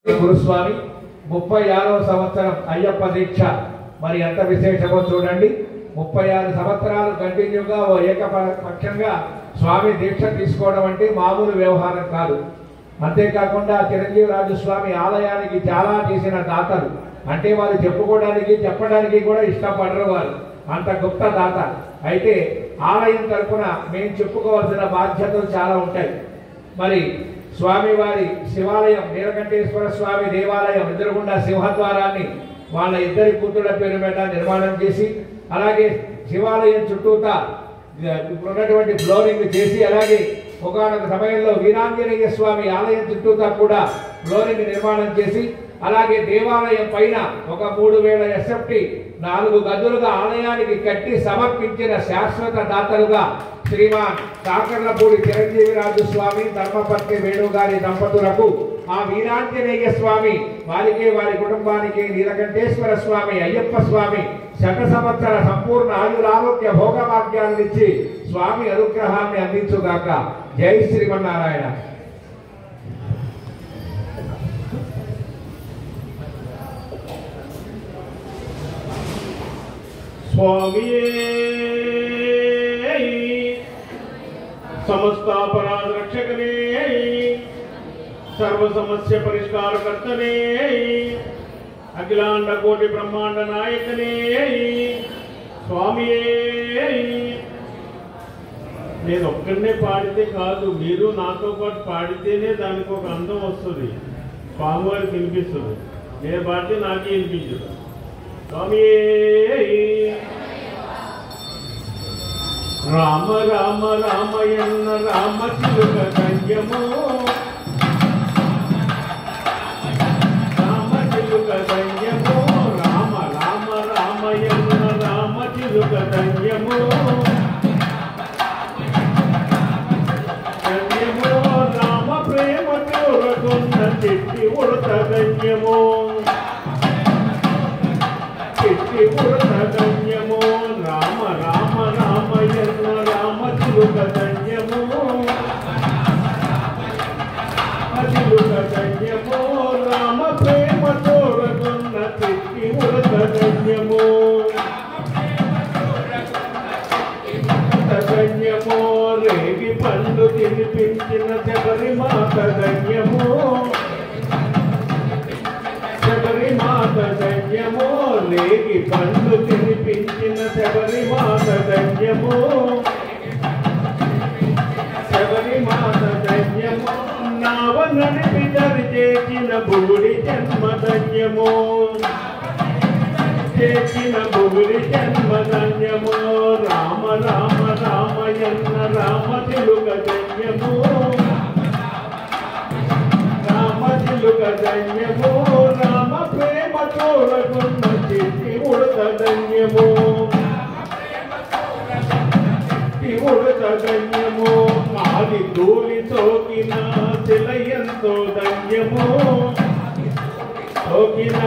గురుస్వామి 36వ సంవత్సరం అయ్యప్ప దీక్ష మరి ఎంత విశేషమో చూడండి. 36 సంవత్సరాలు కంటిన్యూగా ఓ ఏకపక్షంగా స్వామి దీక్ష తీసుకోవడం అంటే మామూలు వ్యవహారం కాదు. అంతేకాకుండా చిరంజీవి రాజు స్వామి ఆలయానికి చాలా చేసిన దాతలు, అంటే వారు చెప్పుకోవడానికి చెప్పడానికి కూడా ఇష్టపడరు, వారు అంత గొప్ప దాత. అయితే ఆలయం తరఫున మేము చెప్పుకోవాల్సిన బాధ్యతలు చాలా ఉంటాయి. మరి స్వామివారి శివాలయం నీలకంఠేశ్వర స్వామి దేవాలయం ఎదురుగుండా సింహద్వారాన్ని వాళ్ళ ఇద్దరి కూతుళ్ల పేరు మీద నిర్మాణం చేసి, అలాగే శివాలయం చుట్టూతా ఉన్నటువంటి ఫ్లోరింగ్ చేసి, అలాగే ఒకనొక సమయంలో వీరాంజనేయ స్వామి ఆలయం చుట్టూతా కూడా ఫ్లోరింగ్ నిర్మాణం చేసి, అలాగే దేవాలయం పైన ఒక 3000 SFT 4 గదులుగా ఆలయానికి కట్టి సమర్పించిన శాశ్వత దాతలుగా శ్రీమాన్ కాకర్లపూడి చిరంజీవి రాజు స్వామి ధర్మపత్ని వేణుగారి దంపతులకు ఆ వీరాంజనేయ స్వామి వారికి వారి కుటుంబానికి నీలకంఠేశ్వర స్వామి అయ్యప్ప స్వామి శత సంవత్సర సంపూర్ణ ఆయురారోగ్య భోగభాగ్యాలను ఇచ్చి స్వామి అనుగ్రహాన్ని అందించుగాక. జై శ్రీమన్నారాయణ. स्वामी समस्तापराध रक्षकने सर्व समस्या परिष्कार कर्तने अखिलांड कोटि ब्रह्मांड नायकने स्वामी నేను ఒక్కనే పాడితే కాదు, మీరు నాతో పాటు పాడితేనే దానికి ఒక అందం వస్తుంది, స్వామివారికి వినిపిస్తుంది. నేను పాడితే నాకే వినిపించదు. స్వామి రామ రామ రామయన్న రామ చిలుక ధన్యము, రామ చిలుక ధన్యము, రామ రామ రామయన్న రామ చిలుక ధన్యము, ధన్యము రామ ప్రేమ కోరకున్న చెట్టి ఉడత ధన్యము, చెట్టి ఉడత ధన్యము, రామ రామ రామయన్న రామ చిలుక ధన్యము, చిలుక ధన్యము రామ ప్రేమ తోడకున్న చెట్టి ఉడత ధన్యము, ధన్యము రేగి పండు తినిపించిన శబరిమాత ధన్యము, శబరిమాత ధన్యము రేగి పండు తినిపించిన శబరిమాత ధన్యము, శబరిమాత ధన్యము నావ నడిపి దరి చేసిన భూడి జన్మ ధన్యము, చేసిన భూడి జన్మ ధన్యము, రామ రామ రామయన్న రామ చిలుక ధన్యము, రామ చిలుక ధన్యము, రామ ప్రేమ తోడకున్న చెట్టి ఉడత ధన్యము, ఉడత ధన్యము, ఆది ధూళి సోకిన శిలయంతో ధన్యము, సోకిన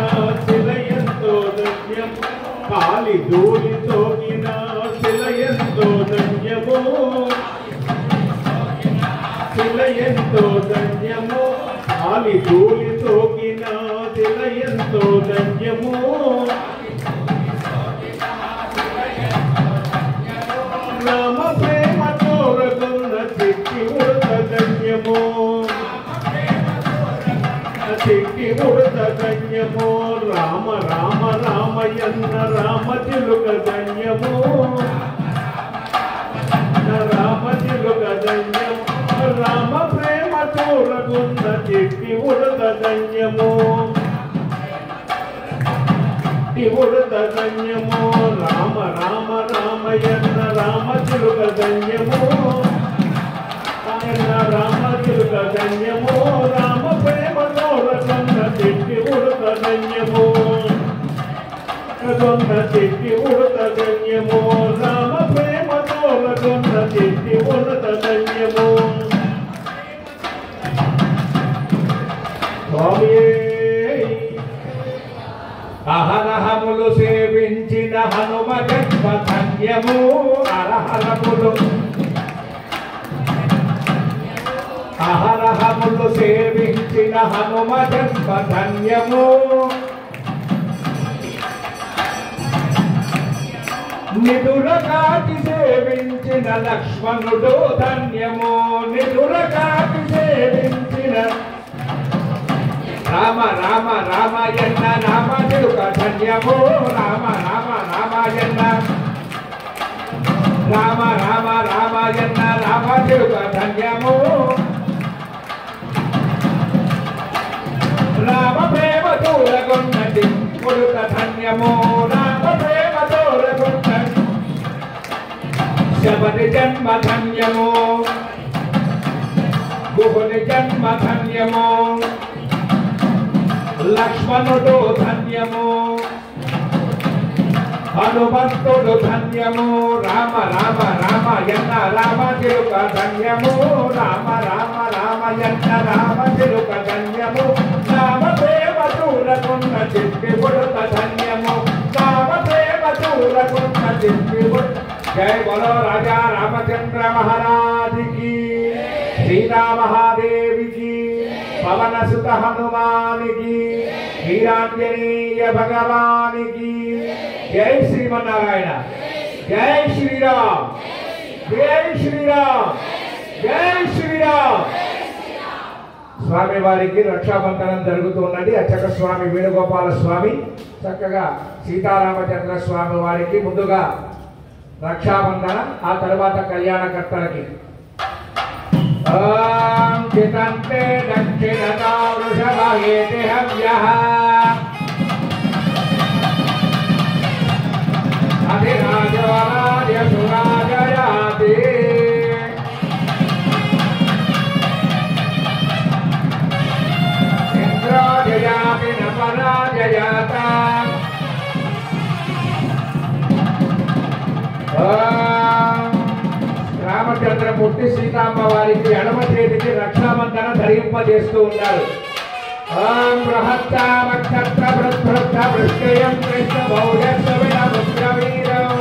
శిలయంతో ధన్యము, కాలి ధూళి సోకిన శిలయంతో ధన్యము, శిలయంతో ధన్యము, కాలి ధూళి సోకిన శిలయంతో ధన్యము, రామ ప్రేమ తోరకున్న చెట్టి ఉడత ధన్యము, చెట్టి ఉడత ధన్యము, రామ రామ రామయన్న రామ చిలుక ధన్యము, రామ చిలుక ధన్యము, రామ ప్రేమ తోరకున్న చెట్టి ఉడత ధన్యము, ఉడత ధన్యము, రామ రామ రామయన్న రామ చిలుక ధన్యము, ఆయన రామ చిలుక ధన్యము, రామ ప్రేమ తోడకున్న చెట్టి ఉడత ధన్యము, కొన్న చెట్టి ఉడత ధన్యము, రామ ప్రేమ తోడకున్న చెట్టి ఉడత ధన్యము. స్వామి అహరహములు సేవించిన హనుమ జన్మ ధన్యము, అరహరములు అహరహ రాములు సేవించిన హనుమ జన్మ ధన్యము నిదుర కాటి సేవించిన లక్ష్మణుడు ధన్యము నిదుర కాటి సేవించిన రామ రామ రామాయణ రామ తిరుక ధన్యము రామ రామ రామాయణ రామ రామ రామాయణ రామ తిరుక ధన్యము రామ ప్రేమ తోరగొన్నది కొడుక ధన్యము రామ ప్రేమ తోరగొన్నది శబరి జన్మ ధన్యము గుహుని జన్మ ధన్యము లక్ష్మణుడు ధన్యము హనుమంతుడు ధన్యము రామ రామ రామాయణ రామ తిరుక ధన్యము రామ రామ రామాయణ రామ తిరుక ధన్యము రామ ప్రేమ చూరకున్న చిట్టి పుడుక ధన్యము రామ ప్రేమ చూరకున్న చిట్టి జై బలో రాజా రామచంద్ర మహారాజ్ की सीता महादेवी की पवन सुत हनुमान की वीरांजनेय भगवान की जय श्रीमन्नारायण जय श्री राम जय श्री राम जय श्री राम స్వామి వారికి రక్షాబంధనం జరుగుతున్నది అర్చక స్వామి వేణుగోపాల స్వామి చక్కగా సీతారామచంద్ర స్వామి వారికి ముందుగా రక్షాబంధన ఆ తర్వాత కళ్యాణకర్తలకి ఓం చితంతే దక్షిణతో వృషభేతి హవ్యః అధిరాజో రాజసురాజయాతి ఇంద్రో జయాతి న పరాజయాత రామచంద్రమూర్తి సీతామ్మ వారికి ఎడమ చేతికి రక్షాబంధన ధరింపజేస్తూ ఉన్నారు. ఓం బృహత్తామక్షత్ర బృహత్త వృష్టియం కృష్ణ భౌజస్వమిన పుత్రవీరం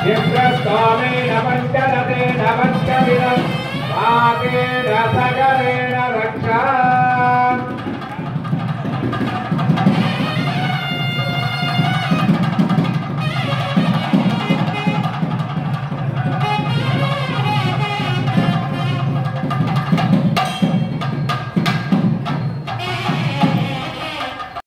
యస్వామేన పంచదతేన పంచవిరం వాకేన సగరేణ రక్షా